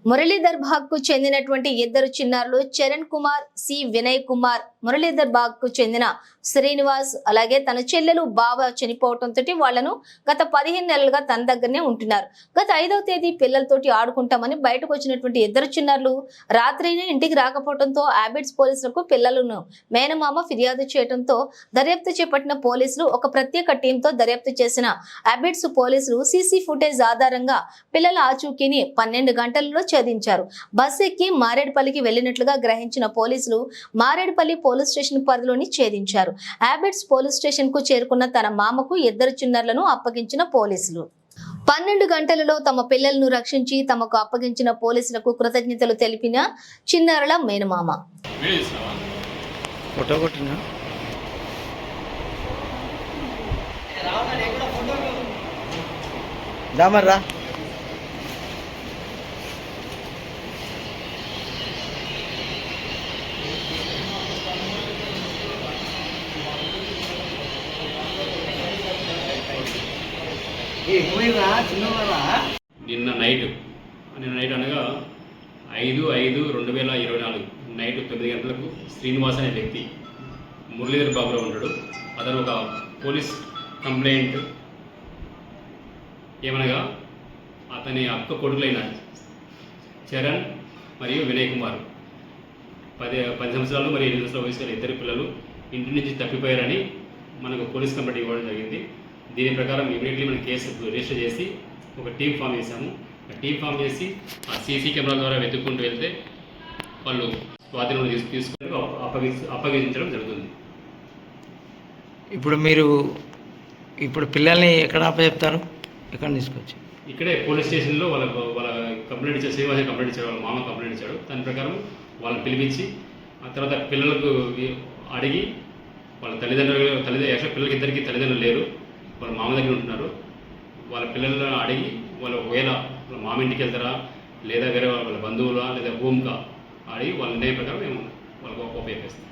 మురళీధర్ బాగ్ కు చెందినటువంటి ఇద్దరు చిన్నారులు చరణ్ కుమార్, సి వినయ్ కుమార్, మురళీధర్ బాగ్ కు చెందిన శ్రీనివాస్, అలాగే తన చెల్లెలు బావ చనిపోవడంతో వాళ్లను గత 15 నెలలుగా తన దగ్గరనే ఉంటున్నారు. గత 5వ తేదీ పిల్లలతోటి ఆడుకుంటామని బయటకు వచ్చినటువంటి ఇద్దరు చిన్నారులు రాత్రైనా ఇంటికి రాకపోవడంతో అబిడ్స్ పోలీసులకు పిల్లలను మేనమామ ఫిర్యాదు చేయడంతో దర్యాప్తు చేపట్టిన పోలీసులు ఒక ప్రత్యేక టీంతో దర్యాప్తు చేసిన అబిడ్స్ పోలీసులు సీసీ ఫుటేజ్ ఆధారంగా పిల్లల ఆచూకీని 12 గంటలలో ఛేదించారు. బస్ ఎక్కి మారేడుపల్లికి వెళ్లినట్లుగా గ్రహించిన పోలీసులు మారేడుపల్లి పోలీస్ స్టేషన్ పరిధిలోని ఛేదించారు. అబిడ్స్ పోలీస్ స్టేషన్ కు చేరుకున్న తన మామకు ఇద్దరు చిన్నారులను అప్పగించిన పోలీసులు 12 గంటలలో తమ పిల్లలను రక్షించి తమకు అప్పగించిన పోలీసులకు కృతజ్ఞతలు తెలిపిన చిన్నారుల మేనమామ. నిన్న నైట్ అనగా 5/5/2024 నైట్ 9 గంటలకు శ్రీనివాస్ అనే వ్యక్తి మురళీధర్ బాబులో ఉంటాడు. అతను ఒక పోలీస్ కంప్లైంట్ ఏమనగా అతని అక్క కొడుకులైన చరణ్ మరియు వినయ్ కుమార్ 10 సంవత్సరాలు మరియు 8 సంవత్సరాల వయసు ఇద్దరు పిల్లలు ఇంటి నుంచి తప్పిపోయారని మనకు పోలీస్ కంప్లైంట్ ఇవ్వడం జరిగింది. దీని ప్రకారం ఇమీడియట్లీ మనం కేసు రిజిస్టర్ చేసి ఒక టీం ఫామ్ చేశాము. ఆ టీం ఫామ్ చేసి ఆ సీసీ కెమెరా ద్వారా వెతుక్కుంటూ వెళ్తే వాళ్ళు స్వాధీనంలో తీసుకుని అప్పగించడం జరుగుతుంది. ఇప్పుడు పిల్లల్ని ఎక్కడ అప్పచెప్తారు? ఎక్కడ తీసుకొచ్చి ఇక్కడే పోలీస్ స్టేషన్లో వాళ్ళ కంప్లైంట్ ఇచ్చారు. శ్రీనివాస కంప్లైంట్ ఇచ్చాడు, వాళ్ళ మామ కంప్లైంట్ ఇచ్చాడు. దాని ప్రకారం వాళ్ళని పిలిపించి ఆ తర్వాత పిల్లలకు అడిగి వాళ్ళ యాక్చువల్ పిల్లలకి ఇద్దరికి తల్లిదండ్రులు లేరు, వాళ్ళ మామ దగ్గర ఉంటున్నారు. వాళ్ళ పిల్లలను అడిగి వాళ్ళు ఒకవేళ వాళ్ళ మామ ఇంటికి వెళ్తారా లేదా వేరే వాళ్ళ బంధువులా లేదా భూమికా అడిగి వాళ్ళ నిర్ణయం ప్రకారం మేము వాళ్ళకు ఒప్పేస్తాం.